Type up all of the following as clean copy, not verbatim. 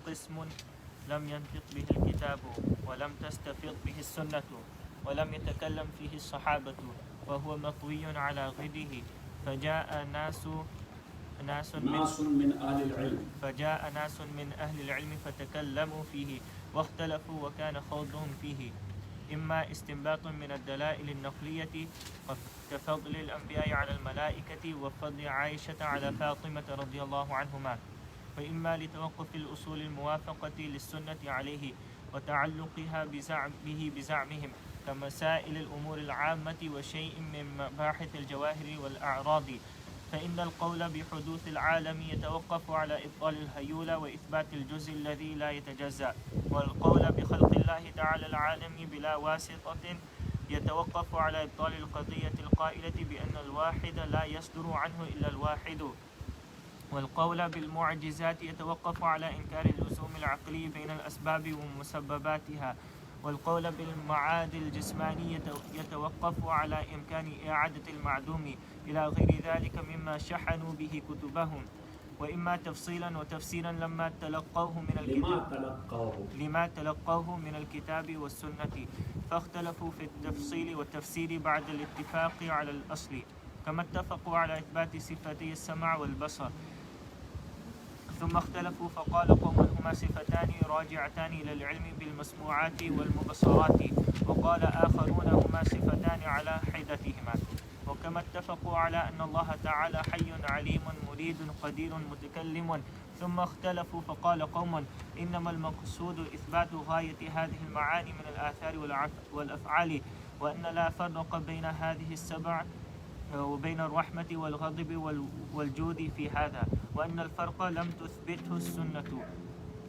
قسم لم ينطق به الكتاب ولم تستفض به السنة ولم يتكلم فيه الصحابة وهو مطوي على غده فجاء ناس من أهل العلم فتكلموا فيه واختلفوا وكان خوضهم فيه إما استنباط من الدلائل النقلية كفضل الأنبياء على الملائكة وفضل عائشة على فاطمة رضي الله عنهما، وإما لتوقف الأصول الموافقة للسنة عليه وتعلقها به بزعمهم كمسائل الأمور العامة وشيء من مباحث الجواهر والأعراض، فإن القول بحدوث العالم يتوقف على إبطال الهيولة وإثبات الجزء الذي لا يتجزأ، والقول بخلق الله تعالى العالم بلا واسطة يتوقف على إبطال القضية القائلة بأن الواحد لا يصدر عنه إلا الواحد، والقول بالمعجزات يتوقف على إنكار اللزوم العقلي بين الأسباب ومسبباتها، والقول بالمعاد الجسماني يتوقف على إمكان إعادة المعدوم إلى غير ذلك مما شحنوا به كتبهم، وإما تفصيلا وتفسيرا لما تلقوه من الكتاب والسنة، فاختلفوا في التفصيل والتفسير بعد الاتفاق على الأصل، كما اتفقوا على إثبات صفتي السمع والبصر، ثم اختلفوا فقال قوم هما صفتان راجعتان إلى العلم بالمسموعات والمبصرات، وقال آخرون هما صفتان على حدتهما، وكما اتفقوا على أن الله تعالى حي عليم مريد قدير متكلم، ثم اختلفوا فقال قوم إنما المقصود إثبات غاية هذه المعاني من الآثار والأفعال، وأن لا فرق بين هذه السبع وبين الرحمة والغضب والجود في هذا، وأن الفرق لم تثبته السنة،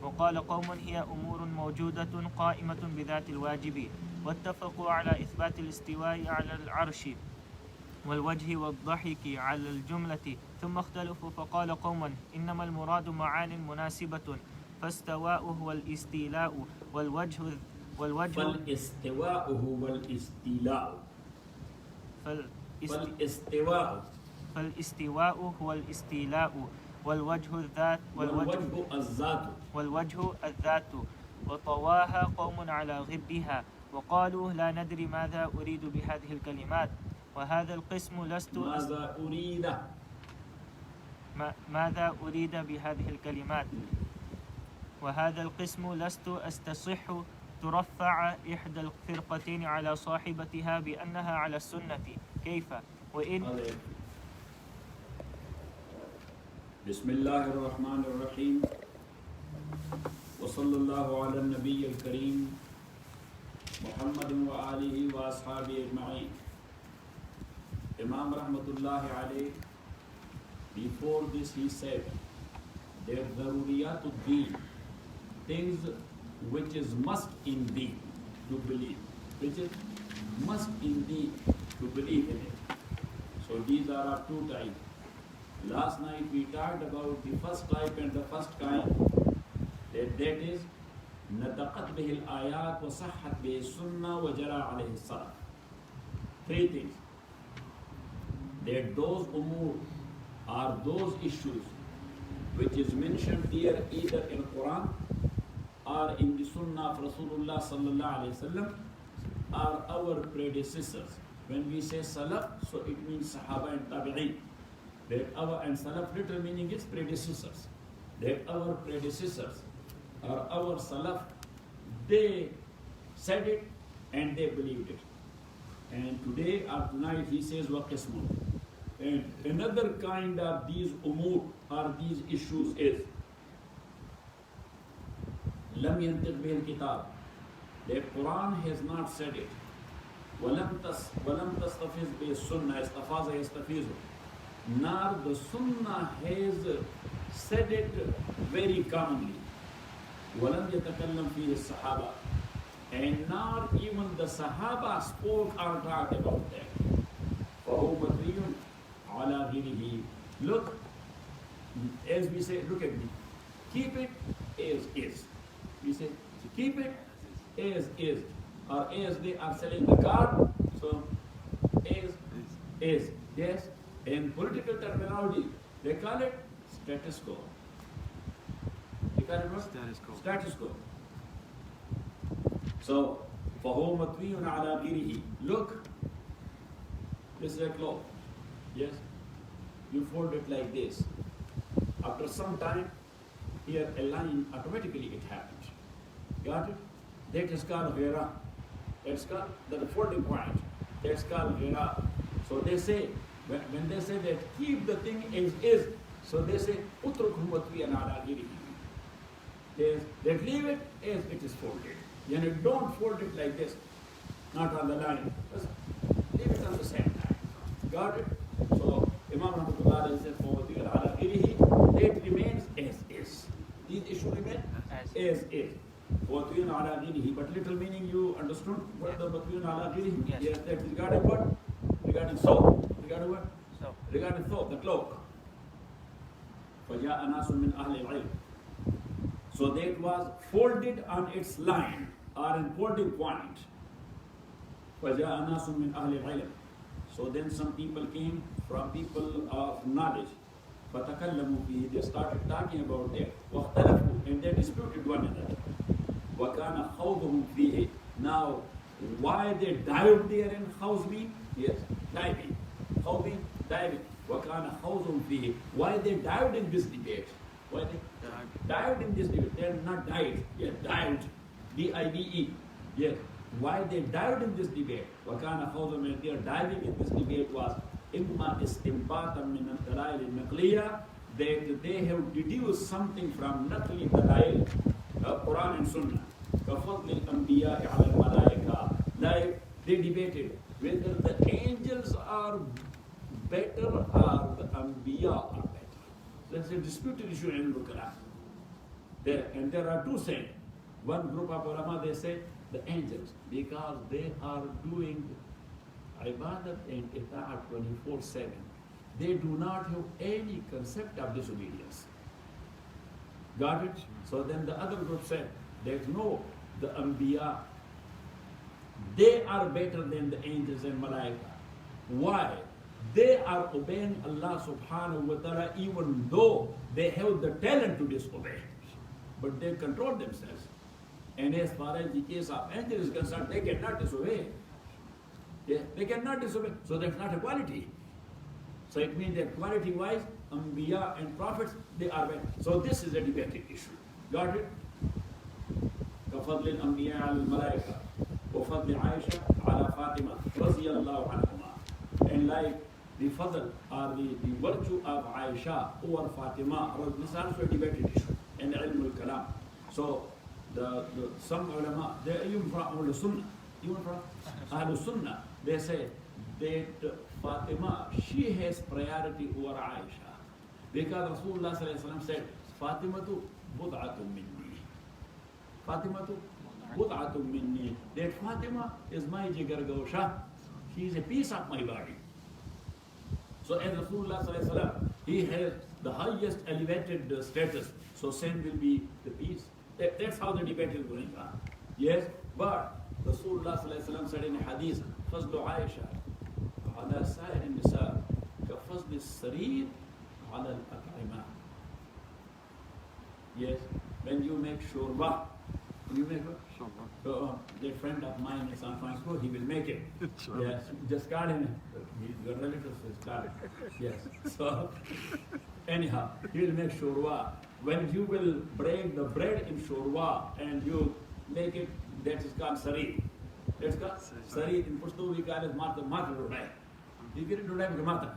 وقال قوم هي أمور موجودة قائمة بذات الواجب، واتفقوا على إثبات الاستواء على العرش والوجه والضحك على الجملة، ثم اختلفوا فقال قوم إنما المراد معان مناسبة، فاستواء هو الاستيلاء فالاستواء هو الاستيلاء والوجه الذات وطواها قوم على غدها وقالوا لا ندري ماذا أريد بهذه الكلمات، وهذا القسم لست ماذا أريد بهذه الكلمات، وهذا القسم لست أستصح ترفع إحدى الفرقتين على صاحبتها بأنها على السنة، كيف وإن بسم الله الرحمن الرحيم وصلى الله على النبي الكريم محمد وآله وأصحابه أجمعين. Imam Rahmatullahi alayh, before this he said that daruriyat ad-deen, things which is must in thee to believe, which is must in thee to believe in it. So these are our two types. Last night we talked about the first type and the first kind, that is nataqat bihi al-ayat wa sahhat bihi sunnah wa jara alayhi salam. Three things. That those umur are those issues which is mentioned here either in Quran or in the Sunnah of Rasulullah sallallahu alaihi wasallam are our predecessors. When we say Salaf, so it means Sahaba and Tabi'in. That our, and Salaf literal meaning is predecessors. That our predecessors or our Salaf, they said it and they believed it. And today or tonight he says waqismun. And another kind of these umur or these issues is lam yantiq bihi al-kitab. The Quran has not said it. Walam tastafiz bihi sunnah, istafaza yastafizu. Nor the sunnah has said it very commonly. Walam yatakallam fihi sahaba. And not even the Sahaba spoke or talked about that. فَهُوَ مَطْرِيٌّ عَلَى غِيرِهِ. Look, as we say, look at me. Keep it as is. We say, keep it as is. Or as they are selling the car, so as is. Yes, in political terminology, they call it status quo. They Status quo. Status quo. So, فَهُوَ مَطْوِيٌّ عَلَى غِيرِهِ. Look, this is a cloth. Yes? You fold it like this. After some time, here a line, automatically it happens. Got it? That is called ghira. That's called the folding point. That's called ghira. So they say, when they say that keep the thing as is, so they say, utrukhu matwiyan ala ghirihi. That leave it as it is folded. You don't fold it like this, not on the line. Just leave it on the same line. Got it? So Imam Rahmatullah says, it remains as is. These issues remain as is. But little meaning you understood what the Batwiyun ala ghirihi? Yes, that is regarding what? Regarding soap. Regarding what? Soap. Regarding soap, the cloak. فَجَاءَ نَاسٌ مِّنْ أَهْلِ الْعِلْمِ. So that was folded on its line or in folding point. فَجَاءَ نَاسٌ مِّنْ أَهْلِ الْعِلْمِ. So then some people came from people of knowledge. فَتَكَلَّمُوا فِيهِ. They started talking about that. وَاخْتَلَفُوا. And they disputed one another. وَكَانَ خَوْضُهُمْ فِيهِ. Now, why they dived there in khawz mean? Yes, diving. Khawz mean diving. وَكَانَ خَوْضُهُمْ فِيهِ. Why they dived in this debate? Why they dived in this debate? They are not died. Yes, dived. D-I-V-E. Yes. Why they dived in this debate? وَكَانَ خَوْضُهُمْ. They are diving in this debate was إِمَّا إِسْتِنْبَاطًا مِنَ الدَّلَائِلِ النَّقْلِيَّةِ. That they have deduced something from naqli dalail, Quran and Sunnah. كَفَضْلِ الْأَنْبِيَاءِ عَلَى الْمَلَائِكَةِ. Like they debated whether the angels are better or the Anbiya are better. That's a disputed issue in Ilmul Kalam. And there are two sayings. One group of ulama, they say the angels, because they are doing ibadat and ita'at 24/7. They do not have any concept of disobedience. Got it? So then the other group said that no, the Anbiya, they are better than the angels and Malaika. Why? They are obeying Allah subhanahu wa ta'ala even though they have the talent to disobey. But they control themselves. And as far as the case of angels is concerned, they cannot disobey. Yeah, they cannot disobey. So that's not a quality. So it means that quality-wise, Anbiya and Prophets, they are better. So this is a debated issue. Got it? كفضل الأنبياء على الملائكة وفضل عائشة على فاطمة رضي الله عنهما. And like the fadl or the virtue of Aisha over Fatima, this is also a debated issue in Ilmul Kalam. So some ulama, they even from Ahlul Sunnah, even from Ahlul Sunnah, they say that Fatima, she has priority over Aisha. Because Rasulullah sallallahu alaihi wasallam said, Fatimatu bud'atun minni. Fatimatu bud'atun minni. That Fatima is my jigar gosha. She is a piece of my body. So as Rasulullah sallallahu alaihi wasallam, he has the highest elevated status. So same will be the piece. That's how the debate is going on. Yes, but Rasulullah sallallahu alaihi wasallam said in a hadith, Fazl Aisha على سائر النساء كفضل السرير على الأطعمة. Yes, when you make shurba, you make what? Shurba. That friend of mine in San Francisco, he will make it. Yes, just got him. Your relatives just got it. Yes. So anyhow, he will make shurba. When you will break the bread in shurba and you make it, that is called sarid. That's called sarid. In Pashto we call it mata rodai. You get it rodai because mata.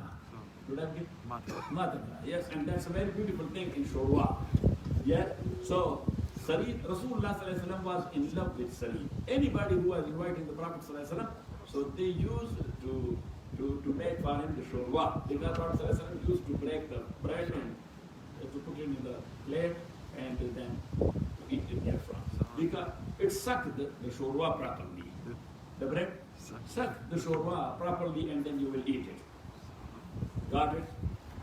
Rodai because mata. Yes, and that's a very beautiful thing in shurba. Yes. So sarid, Rasulullah sallallahu alaihi wasallam was in love with sarid. Anybody who was inviting the Prophet sallallahu alaihi wasallam, so they used to make for him the shurba. Because Prophet sallallahu alaihi wasallam used to break the bread and to put it in the plate and then eat it therefrom. Because it sucked the shurba properly. The bread sucked the shurba properly and then you will eat it. Got it?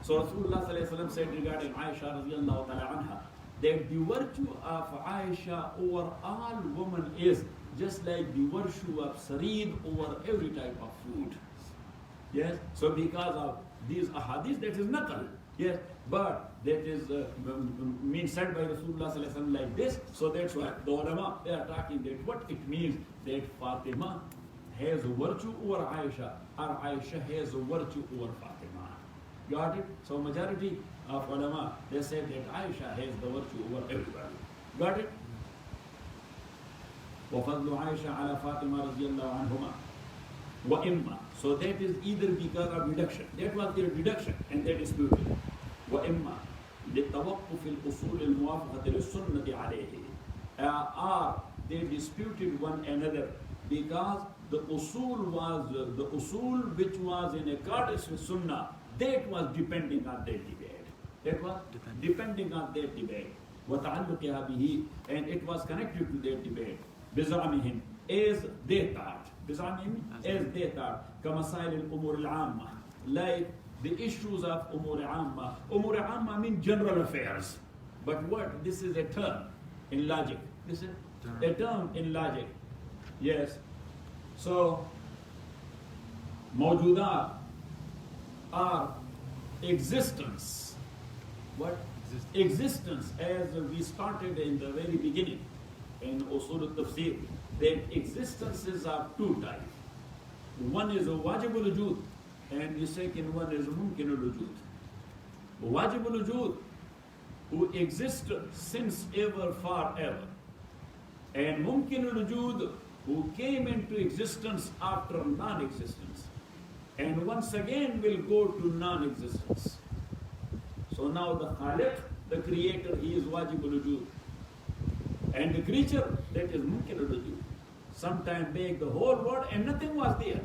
So Rasulullah sallallahu alaihi wasallam said regarding Aisha radiyallahu ta'ala anha, that the virtue of Aisha over all women is just like the virtue of sarid over every type of food. Yes? So because of these ahadith, that is naqal. Yes? But that is means said by Rasulullah sallallahu alaihi wasallam like this. So that's why the ulama, they are talking that what it means that Fatima has a virtue over Aisha, or Aisha has a virtue over Fatima. Got it? So majority of ulama, they said that Aisha has the virtue over everybody. Got it? وَفَضْلُ عَيْشَ عَلَى فَاطِمَةَ رَضِيَ اللَّهُ عَنْهُمَا وَإِمَّا. So that is either because of reduction. That was their reduction, and that is disputed. وَإِمَّا لِلتَّوَقُّفِ الْأُصُولِ الْمُوَافِقَةِ لِلسُنَّةِ عَلَيْهِ. Or they disputed one another because the usul which was in accordance with sunnah, that was depending on their debate. That was depending on their debate. وَتَعَلُّقِهَا بِهِ. And it was connected to their debate. بِزَعْمِهِمْ. As they thought. بِزَعْمِهِمْ. As they thought. كَمَسَائِلِ الْأُمُورِ الْعَامَّةِ. Like the issues of umur amma. Umur amma mean general affairs. But what? This is a term in logic. This is a term in logic. Yes. So, mawjudat are existence. What? Existence, as we started in the very beginning in Usul Al Tafsir, that existences are two types. One is a wajibul wujud, and the second one is mumkinul wujud. Wajibul wujud, who existed since ever, forever, and mumkinul wujud, who came into existence after non-existence, and once again will go to non-existence. So now the Khaliq, the creator, he is wajibul wujud. And the creature, that is mumkinul wujud. Sometime back the whole world and nothing was there.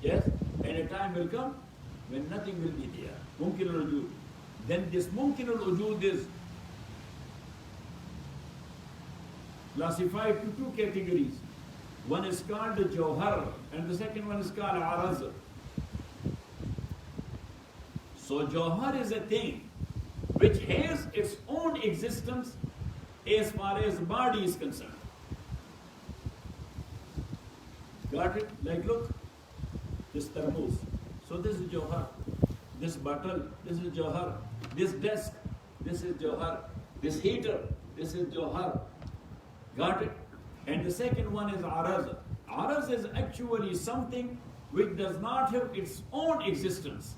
Yes? And a time will come when nothing will be there. Mumkinul wujud. Then this mumkinul wujud is classified to two categories. One is called the Jawhar and the second one is called Araz. So Jawhar is a thing which has its own existence as far as body is concerned. Got it? Like look, this thermos. So this is Jawhar. This bottle, this is Jawhar. This desk, this is Jawhar. This heater, this is Jawhar. Got it? And the second one is Araz. Araz is actually something which does not have its own existence,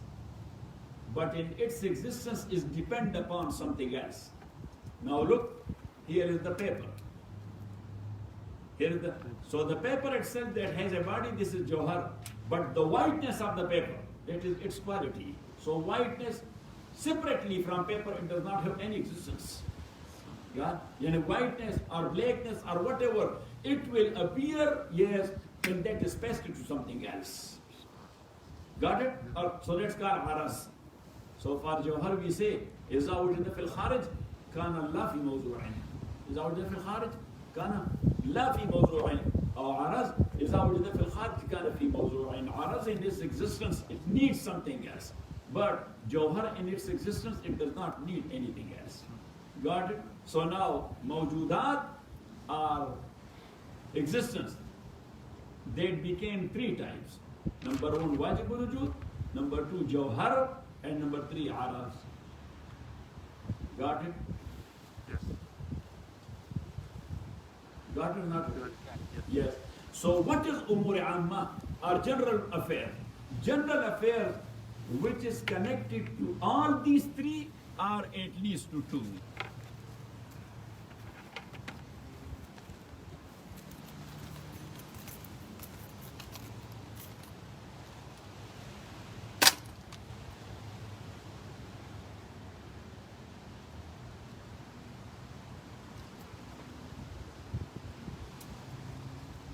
but in its existence is dependent upon something else. Now look, here is the paper. So the paper itself that has a body, this is Jawhar, but the whiteness of the paper, that is its quality. So whiteness, separately from paper, it does not have any existence. Yeah? Whiteness or blackness or whatever, it will appear, yes, when that is pasted to something else. Got it? So that's called Aras. So for Jawhar we say, إِذَا وُجِدَ فِي الْخَارِجِ كَانَ اللَّهِ فِي مَوْضُوعٍ. إِذَا وُجِدَ فِي الْخَارِجِ كَانَ اللَّهِ فِي مَوْضُوعٍ. Or Aras, إِذَا وُجِدَ فِي الْخَارِجِ كَانَ فِي مَوْضُوعٍ. Aras in its existence, it needs something else. But Jawhar in its existence, it does not need anything else. Got it? So now, mawjudat are existence. They became three types. Number one, wajibul wujud. Number two, Jawhar. And number three, Araz. Got it? Yes. Got it or not? Yes. So what is umur amma, or general affair? General affairs which is connected to all these three or at least to two.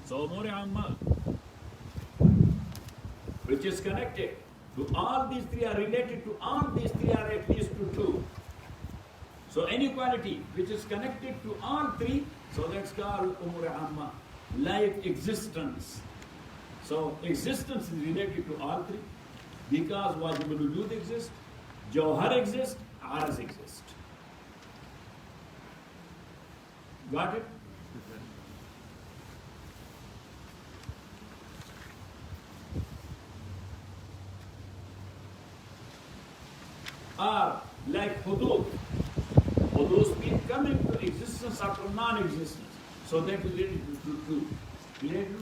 So umur amma, which is connected to all these three, are related to all these three, are at least to two. So any quality which is connected to all three, so that's called umur amma, like existence. So existence is related to all three because wajibul wujud exists, Jawhar exists, Araz exists. Got it? Or like hudud. Hudud means coming to existence after non-existence. So that is related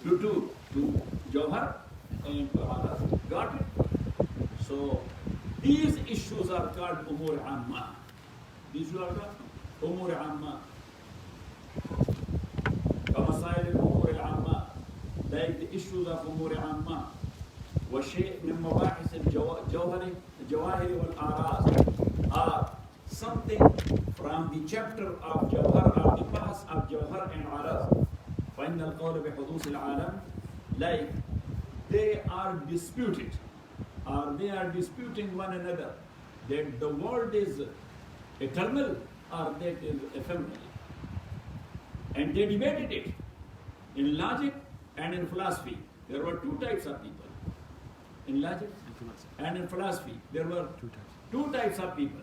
to Jawhar and Aras. Got it? So these issues are called Umur Amma. These are called Umur Amma. Kamasail Umur Amma. Like the issues of Umur Amma. وشيء من مباحث الجواهر والآراز are something from the chapter of Jawhar, of the bahas of Jawhar and Araz. فإن القول بحدوث العالم, like they are disputed, or they are disputing one another, that the world is eternal or that is ephemeral. And they debated it in logic and in philosophy. There were two types of people. In logic and in philosophy, there were two types of people.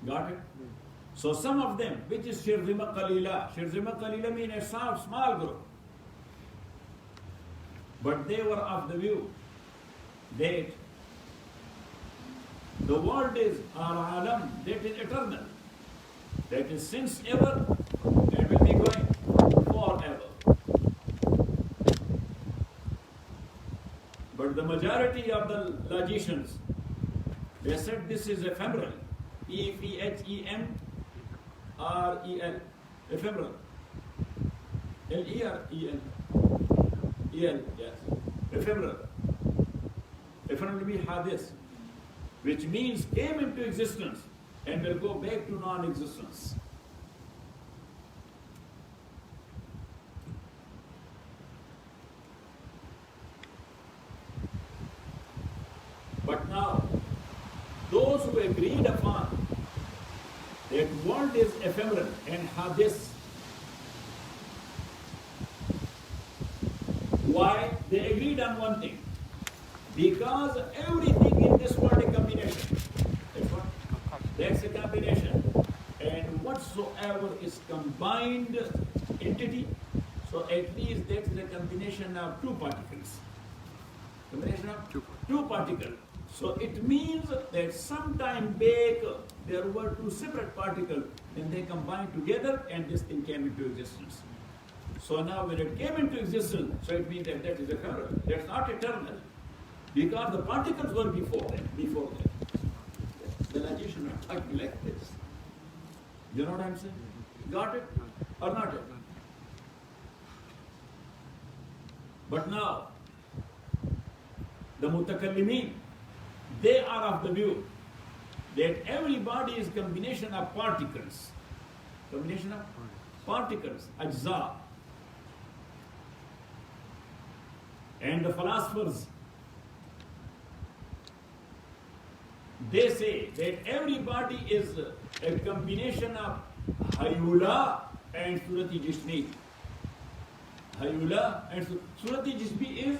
Got it? So some of them, which is Shirzima Qalila means a small group. But they were of the view that the world is al-alam, that is eternal. That is since ever and will be going forever. But the majority of the logicians, they said this is ephemeral. E-P-H-E-M-R-E-L. Ephemeral. L-E-R-E-L. E-L, yes. Ephemeral. Ephemeral means hadith, which means came into existence and will go back to non-existence. But now, those who agreed upon that world is ephemeral and hadith, why? They agreed on one thing. Because everything in this world is a combination. That's what? That's a combination. And whatsoever is combined entity, so at least that is a combination of two particles. Combination of two particles. So it means that sometime back there were two separate particles and they combined together and this thing came into existence. So now when it came into existence, so it means that that is ephemeral. That's not eternal. Because the particles were before that. The logician are talking like this. You know what I'm saying? Got it? Or not it? But now, the mutakallimin, they are of the view that everybody is combination of particles. Combination of particles, ajza. And the philosophers, they say that everybody is a combination of hayula and surati jismi. Hayula and surati jismi is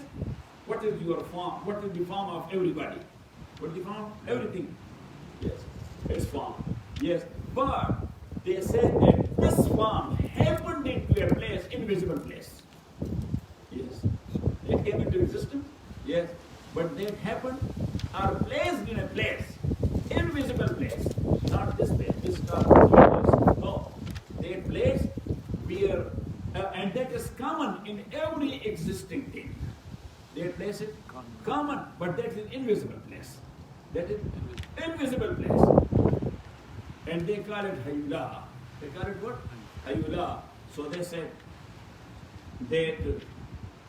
what is your form? What is the form of everybody? What is the form? Everything. Yes, it's form. Yes, but they said that this form happened into a place, invisible place. Yes, it came into existence. Yes, but that happened are placed in a place, invisible place, not this place, this place. No, that place where, and that is common in every existing thing. That place is common, but that is invisible place. That is invisible place. And they call it hayula. They call it what? Hayula. So they said that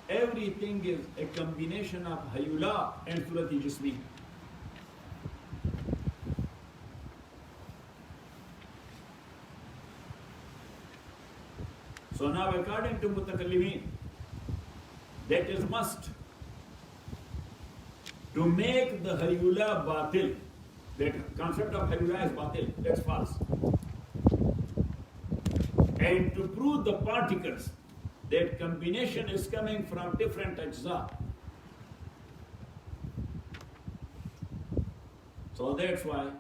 everything is a combination of hayula and surati jismi. So now according to mutakallimin, that is must to make the hayula batil. That concept of hayula is batil, that's false. And to prove the particles, that combination is coming from different ajza. So that's why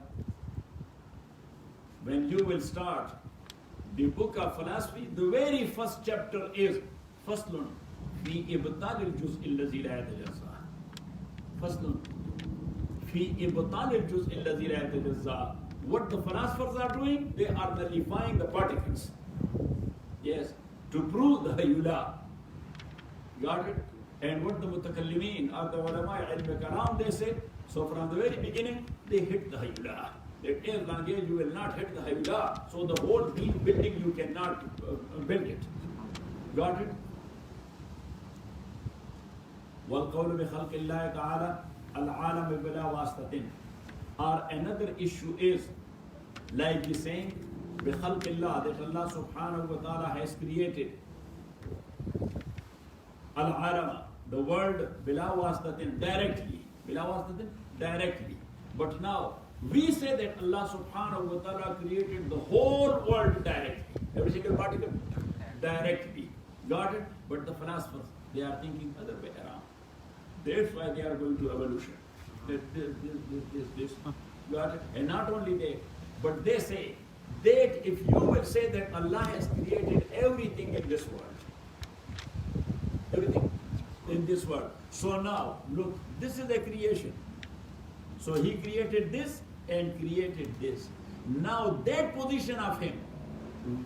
when you will start the book of philosophy, the very first chapter is Faslun fi ibtal al-juz' allazi la yatajaza. Faslun في إبطال الجزء الذي لا يتجزأ. What the philosophers are doing, they are nullifying the particles. Yes, to prove the hayula. Got it? And what the mutakallimin or the ulama ilm kalam, they say, so from the very beginning, they hit the hayula. That as long as you will not hit the hayula, so the whole building you cannot build it. Got it? وَالْقَوْلُ بِخَلْقِ اللَّهِ تَعَالَى الْعَالَمِ بِلَا وَاسْطَةٍ. Or another issue is, like the saying, بِخَلْقِ اللَّهِ, that Allah subhanahu wa ta'ala has created al-alama, the world, bila wasdatin, directly. Bila wasdatin, directly. But now, we say that Allah subhanahu wa ta'ala created the whole world directly. Every single particle, directly. Got it? But the philosophers, they are thinking other way around. That's why they are going to evolution. This. Got it? And not only that, but they say that if you will say that Allah has created everything in this world, everything in this world. So now, look, this is a creation. So he created this and created this. Now that position of him,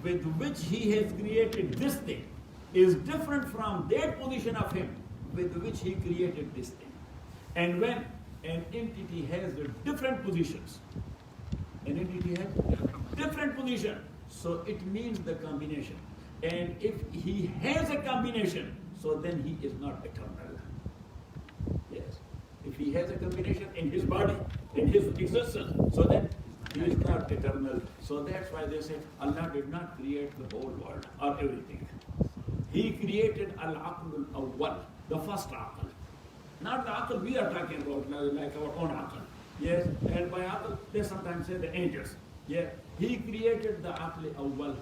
with which he has created this thing, is different from that position of him, with which he created this thing. And when an entity has different positions, an entity has different position, so it means the combination. And if he has a combination, so then he is not eternal. Yes. If he has a combination in his body, in his existence, so then he is not eternal. So that's why they say Allah did not create the whole world or everything. He created al-aql al-awwal, the first aql. Not the aql we are talking about, like our own aql. Yes, and by aql, they sometimes say the angels. Yeah, he created the aql awwal.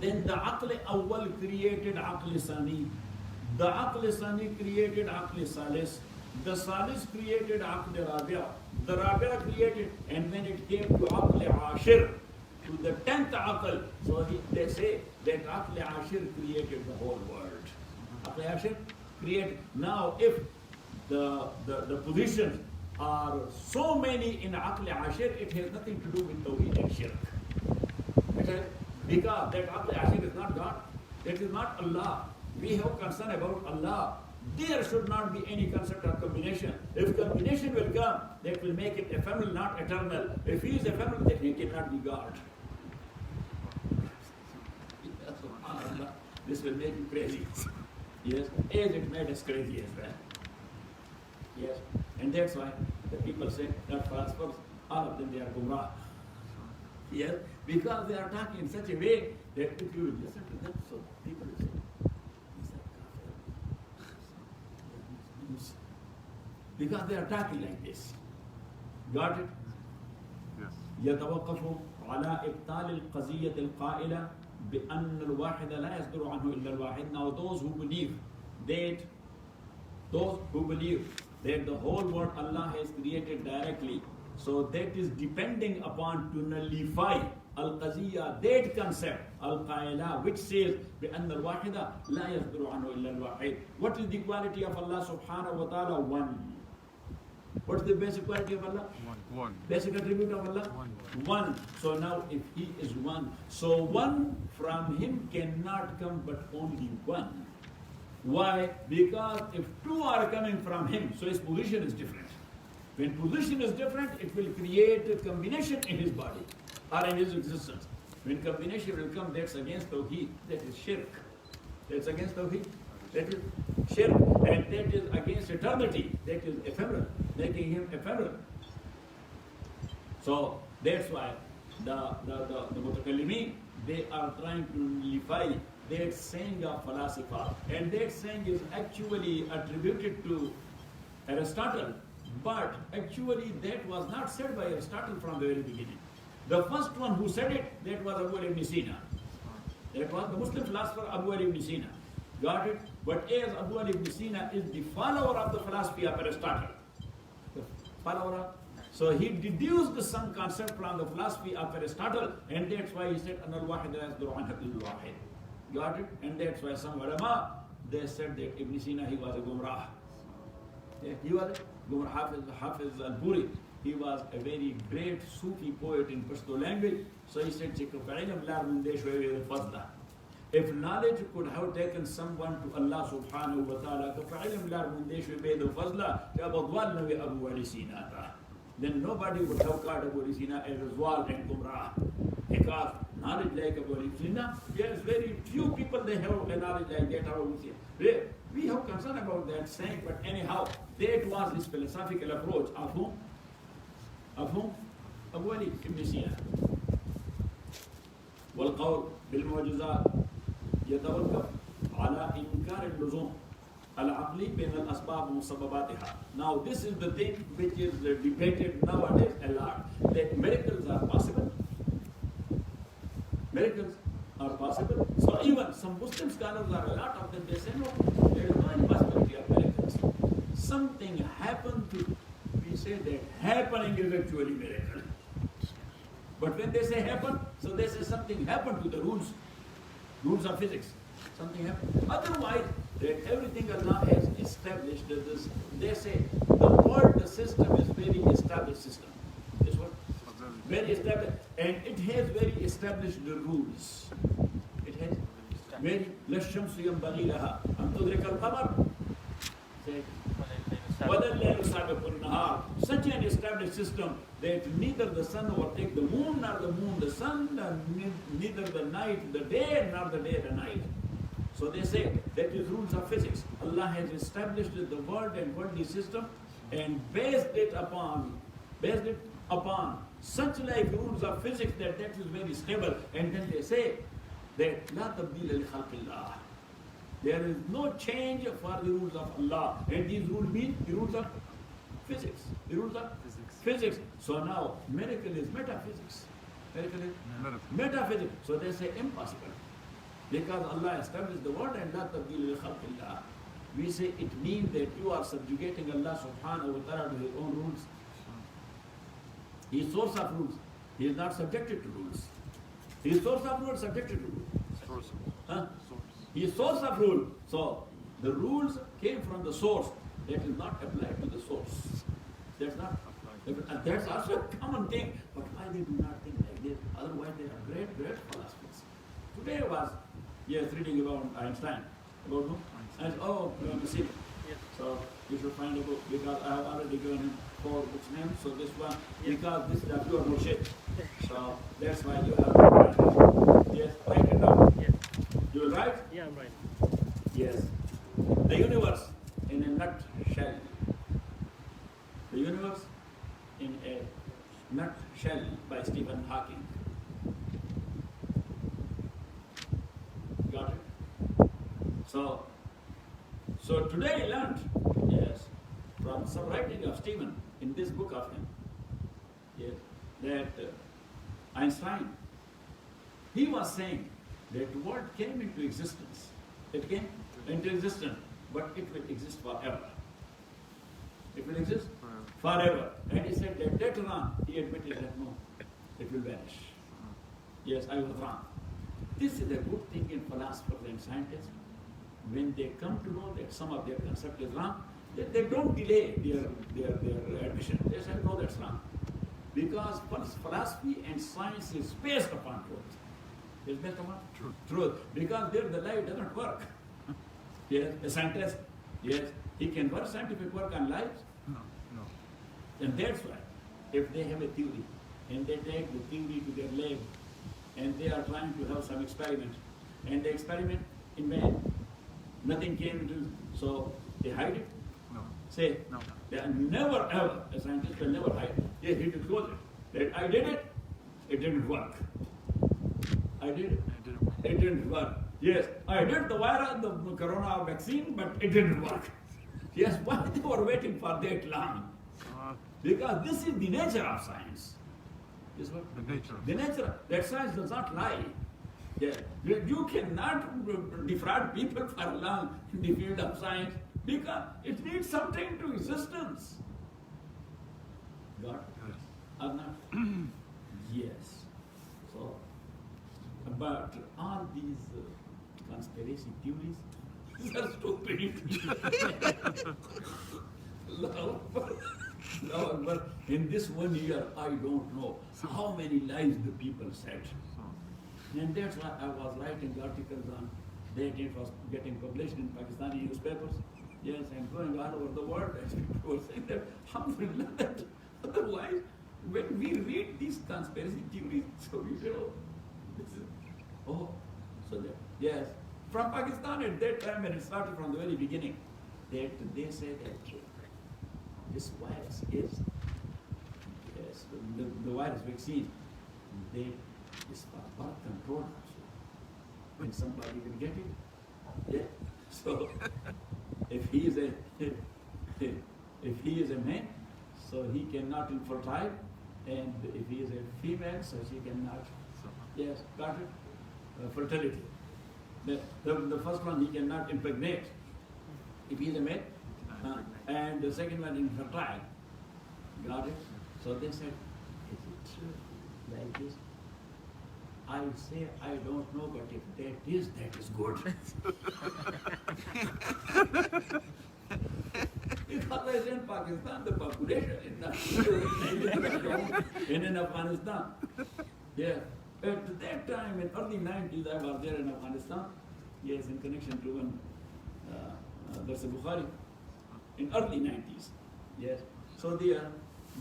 Then the aql awwal created aql sani. The aql sani created aql salis. The salis created aql rabia. The rabia created, and when it came to aql ashir, to the 10th aql, so they say that aql ashir created the whole world. Aql ashir created. Now, if the positions are so many in aql ashir, it has nothing to do with tawheed and shirk. Because that aql ashir is not God, it is not Allah. We have concern about Allah. There should not be any concept of combination. If combination will come, that will make it ephemeral, not eternal. If he is ephemeral, then he cannot be God. This will make you crazy. Yes, as it made us crazy as well. Yes, and that's why the people say that philosophers, all of them, they are gumrah. Yes, because they are talking in such a way that if you listen to them, so people will say, because they are talking like this. Got it? Yes. يتوقف على إبطال القضية القائلة بأن الواحد لا يصدر عنه إلا الواحد. Now those who believe that the whole world Allah has created directly, so that is depending upon to nullify al-qaziyya, that concept, al-qaila, which says بأن الواحد لا يصدر عنه إلا الواحد. What is the quality of Allah subhanahu wa ta'ala? One. What's the basic quality of Allah? One. Basic attribute of Allah? One. So now if he is one, so one from him cannot come but only one. Why? Because if two are coming from him, so his position is different. When position is different, it will create a combination in his body or in his existence. When combination will come, that's against tawheed, that is shirk. That's against tawheed, that is shirk. And that is against eternity, that is ephemeral, making him ephemeral. So that's why the mutakallimin, they are trying to nullify that saying of philosopher. And that saying is actually attributed to Aristotle, but actually that was not said by Aristotle from the very beginning. The first one who said it, that was Abu ibn Sina. That was the Muslim philosopher Abu ibn Sina. Got it? But as Abu ibn Sina is the follower of the philosophy of Aristotle, the follower of, so he deduced some concept from the philosophy of Aristotle, and that's why he said, Anal wahid la yasduru anhu illa wahid. Got it? And that's why some ulama, they said that Ibn Sina, he was a gumrah. Yeah, he was Hafiz al-Buri, he was a very great Sufi poet in Pashto language. So he said, if knowledge could have taken someone to Allah subhanahu wa ta'ala, then nobody would have called Abu Sina as Rizwal and Gumrah. Because knowledge like Abu Sina, there's very few people they have a knowledge like that. We have concern about that saying, but anyhow, that was his philosophical approach. Of whom? Of whom? Abu Ali ibn Sina. والقول بالمعجزات يتوقف على إنكار اللزوم العقلي بين الأسباب ومسبباتها. Now this is the thing which is debated nowadays a lot, that miracles are possible. Miracles are possible. So even some Muslim scholars are a lot of them, they say no, there is no possibility of miracles. Something happened to, we say that happening is actually miracle. But when they say happen, so they say something happened to the rules of physics. Something happened. Otherwise, that everything Allah has established, they say the world system is very established system. This what? Very established. And it has very established rules. It has very لَلشَّمْسُ يَنْبَغِي لَهَا أَنْ تُدْرِكَ الْقَمَرَ. Say, such an established system that neither the sun overtake the moon, nor the moon the sun, neither the night the day, nor the day the night. So they say that is rules of physics. Allah has established the world and worldly system and based it upon such like rules of physics that is very stable. And then they say that لا تبديل لخلق الله. There is no change for the rules of Allah. And these rules mean the rules of physics. The rules of physics. So now, miracle is metaphysics. Miracle is metaphysics. So they say impossible. Because Allah established the world and not tabdeel li khalqillah. We say it means that you are subjugating Allah subhanahu wa ta'ala to His own rules. He is source of rules. He is not subjected to rules. He is source of rules, subjected to rules. Huh? He is source of rule. So the rules came from the source. That is not applied to the source. That's not applied. And that's also a common thing. But why they do not think like this? Otherwise they are great, great philosophers. Today I was reading about Einstein. About whom? And Messiah. So you should find a book because I have already given him 4 books names. So this one, because this is a pure bullshit. So that's why you have to write it. Yes, write it down. Yes. You will write? Yeah, I'm writing. Yes. The universe in a nutshell. The universe in a nutshell by Stephen Hawking. Got it? So today I learned, from some writing of Stephen in this book of him, that Einstein, he was saying that the world came into existence. It came into existence, but it will exist forever. It will exist forever. And he said that later on, he admitted that no, it will vanish. Yes, I was wrong. This is a good thing in philosophers and scientists. When they come to know that some of their concept is wrong, they don't delay their admission. They say, no, that's wrong. Because philosophy and science is based upon truth. It's based upon truth. Because there the life doesn't work. Yes, a scientist, he can work scientific work on life. No. And that's why, if they have a theory, and they take the theory to their lab, and they are trying to have some experiment, and they experiment in man, nothing came into, so they hide it. No. Say, no. They are never ever, a scientist will never hide it. Yes, he discloses it. That I did it, it didn't work. I did it. It didn't work. Yes, I did the virus, the corona vaccine, but it didn't work. Yes, why they were waiting for that long? Because this is the nature of science. This what? The nature. The nature. That science does not lie. Yeah. You cannot defraud people for long in the field of science because it needs something to existence. Got it? Or not? Yes. So, but all these conspiracy theories, these are stupid. But in this 1 year, I don't know how many lies the people said. And that's why I was writing articles on that. It was getting published in Pakistani newspapers. Yes, and going all over the world. And people were saying that, alhamdulillah, that otherwise, when we read these conspiracy theories, so we know, this is, oh, so that, yes, from Pakistan at that time, when it started from the very beginning, that they say that this virus is, yes, the virus vaccine, they is for birth control also. When somebody will get it, yeah. So if he is a man, so he cannot infertile, and if he is a female, so she cannot. Yes, got it. Fertility. The first one, he cannot impregnate if he is a male, and the second one infertile. Got it? So they said, is it true like this? I say, I don't know, but if that is good. Because I say in Pakistan, the population is not in Afghanistan. Yeah. At that time, in early 90s, I was there in Afghanistan. Yes, in connection to one Dars Bukhari. In early 90s. Yes. So the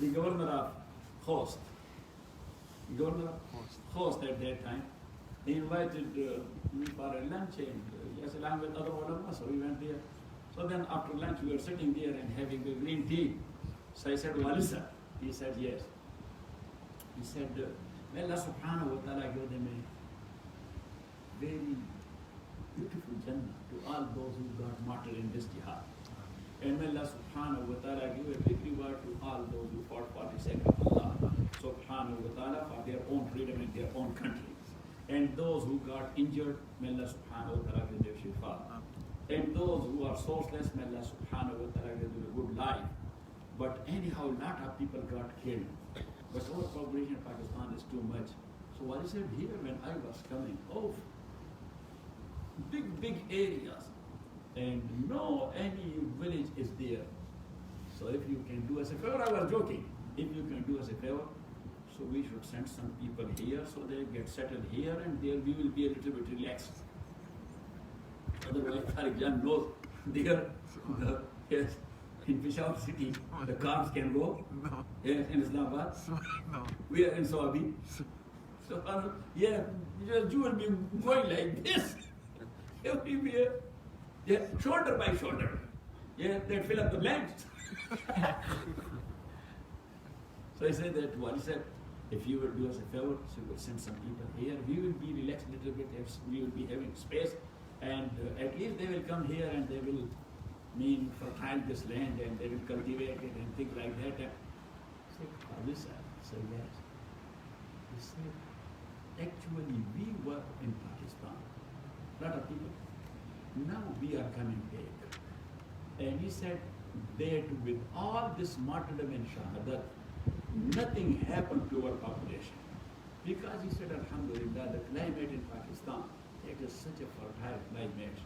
governor of Khost at that time, he invited me for a lunch, and yes, along with other ulama, so we went there. So then after lunch, we were sitting there and having the green tea. So I said, Walisa. He said, yes. He said, may Allah subhanahu wa ta'ala give them a very beautiful Jannah to all those who got martyred in this jihad. And may Allah subhanahu wa ta'ala give a big reward to all those who fought for the sake of Allah subhanahu wa ta'ala for their own freedom in their own country. And those who got injured, may Allah subhanahu wa ta'ala give them shifa. And those who are sourceless, may Allah subhanahu wa ta'ala give them a good life. But anyhow, a lot of people got killed. But our population in Pakistan is too much. So what I said here when I was coming, big areas, and no any village is there. So if you can do us a favor, I was joking, if you can do us a favor, so we should send some people here so they get settled here and there we will be a little bit relaxed. Otherwise, Tariq Jan knows there, yes, in Peshawar city, the cars can go. No. Yes, in Islamabad. No. We are in Sawabi. So, yeah, you will be going like this. Everywhere. Yeah, shoulder by shoulder. Yeah, they fill up the blanks. So I said that one said, if you will do us a favor, so we'll send some people here. We will be relaxed a little bit. We will be having space, and at least they will come here and they will fertile this land and they will cultivate it and things like that. I said, Qazi said yes. He said, actually we were in Pakistan, a lot of people. Now we are coming back. And he said that with all this martyrdom and shahadat, nothing happened to our population. Because he said, alhamdulillah, the climate in Pakistan, it is such a fertile climate.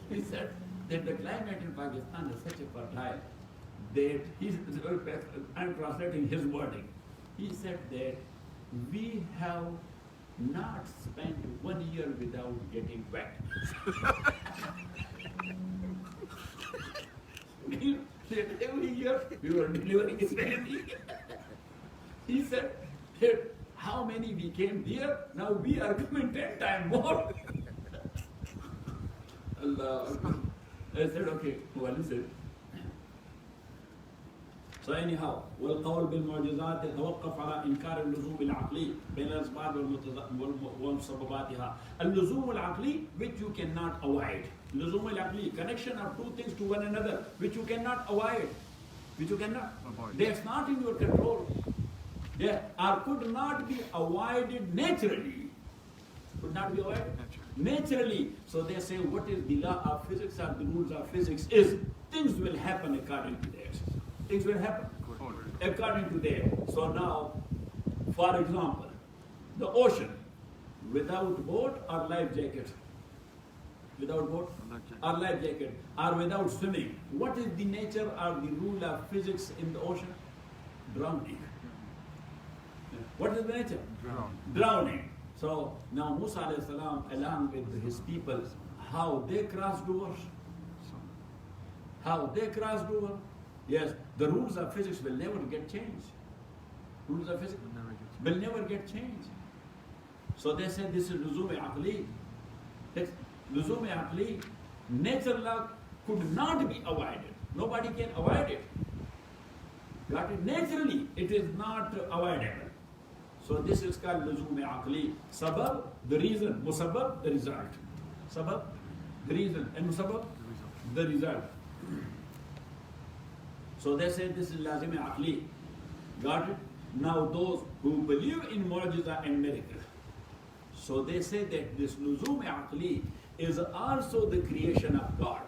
He said that the climate in Pakistan is such a fertile that I'm translating his wording. He said that we have not spent 1 year without getting wet. Every year we were delivering his baby. He said that how many we came there, now we are coming 10 times more. Allah. I said, okay, well, listen. So anyhow, والقول بالمعجزات يتوقف على إنكار اللزوم العقلي بين الأسباب ومسبباتها. اللزوم العقلي, which you cannot avoid. اللزوم العقلي, connection of two things to one another, which you cannot avoid, which you cannot avoid. That's not in your control. Yeah, or could not be avoided naturally. Could not be avoided naturally. So they say, what is the law of physics or the rules of physics is things will happen according to that. Things will happen according to that. So now, for example, the ocean without boat or life jacket. Without what? Or life jacket. Or without swimming. What is the nature or the rule of physics in the ocean? Drowning. What is the nature? Drowning. So now Musa alayhi salam, along with his people, how they crossed over? How they crossed over? Yes, the rules of physics will never get changed. Rules of physics will never get changed. So they said this is luzum-e aqli. Luzum-e aqli, nature law could not be avoided. Nobody can avoid it. Got it? Naturally, it is not avoidable. So this is called luzum-e aqli. Sabab, the reason. Musabbab, the result. Sabab, the reason. And musabbab, the result. So they say this is lazim-e aqli. Got it? Now those who believe in mu'jiza and miracle, so they say that this luzum-e aqli is also the creation of God.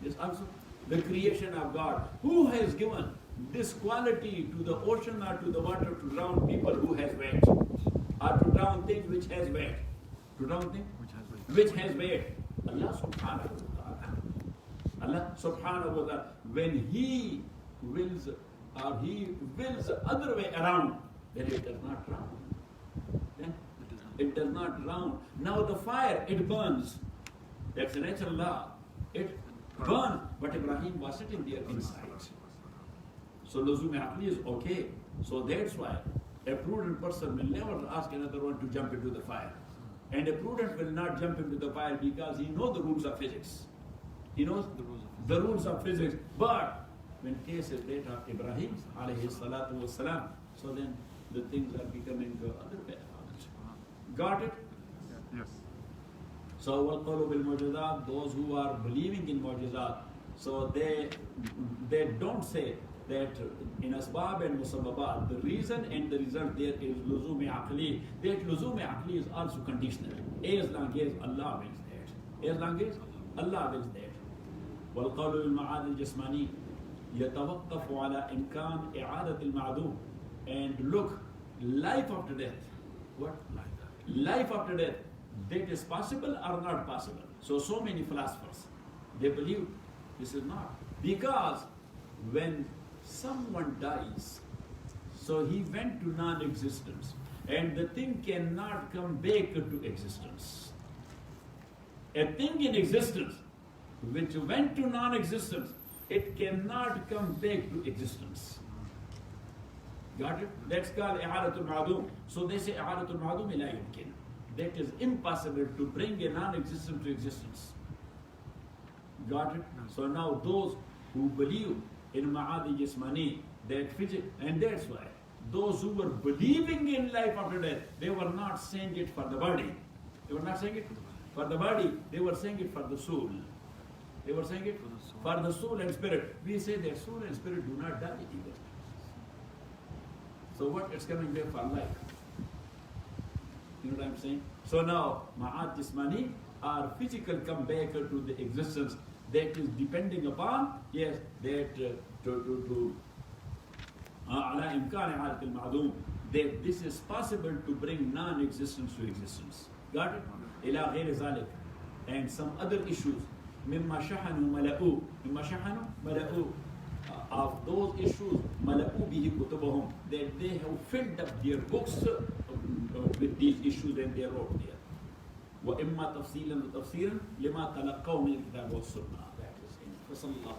It's also the creation of God. Who has given this quality to the ocean or to the water to drown people who has weight? Or to drown things which has weight? To drown things which has weight? Allah subhanahu wa ta'ala. Allah subhanahu wa ta'ala. When He wills or He wills the other way around, then it does not drown. Then it does not drown. Now the fire, it burns. That's a natural law. It burns, but Ibrahim was sitting there inside. So luzum-e aqli is okay. So that's why a prudent person will never ask another one to jump into the fire. And a prudent will not jump into the fire because he knows the rules of physics. He knows the rules of physics. But when case is that of Ibrahim alayhi salatu wassalam, so then the things are becoming the other way around. Got it? Yes. So وَالْقَوْلُ بِالْمُعْجِزَاتِ, those who are believing in mu'jizat, so they don't say that in asbab and musabbabat, the reason and the result there is luzum-e aqli. That luzum-e aqli is also conditional. As long as Allah wills that. As long as Allah wills that. وَالْقَوْلُ بِالْمَعَادِ الْجِسْمَانِي يَتَوَقَّفُ عَلَى إِمْكَانِ إِعَادَةِ الْمَعْدُومِ. And look, life after death. What? Life after death. That is possible or not possible? So many philosophers, they believe this is not. Because when someone dies, so he went to non-existence, and the thing cannot come back to existence. A thing in existence which went to non-existence, it cannot come back to existence. Got it? That's called i'adatul ma'dum. So they say i'adatul ma'dum la yumkin. That is impossible to bring a non-existent to existence. Got it? So now those who believe in ma'adi jismani, that physics, and that's why those who were believing in life after death, they were not saying it for the body. They were not saying it for the body, they were saying it for the soul. They were saying it for the soul and spirit. We say that soul and spirit do not die either. So what? It's coming back for life. You know what I'm saying? So now, ma'ad jismani, our physical come back to the existence that is depending upon, yes, that ala imkan i'adat al-ma'dum, that this is possible to bring non-existence to existence. Got it? Ila ghayr zalik. And some other issues, mimma shahanu mala'u, of those issues, mala'u bihi kutubahum, that they have filled up their books with these issues and they wrote there. وَإِمَّا تَفْصِيلًا وَتَفْسِيرًا لِمَا تَلَقَّوْا مِنَ الْكِتَابِ وَالسُّنَّةِ. That is in فصل الله.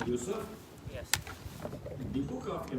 Yusuf? Yes. The book of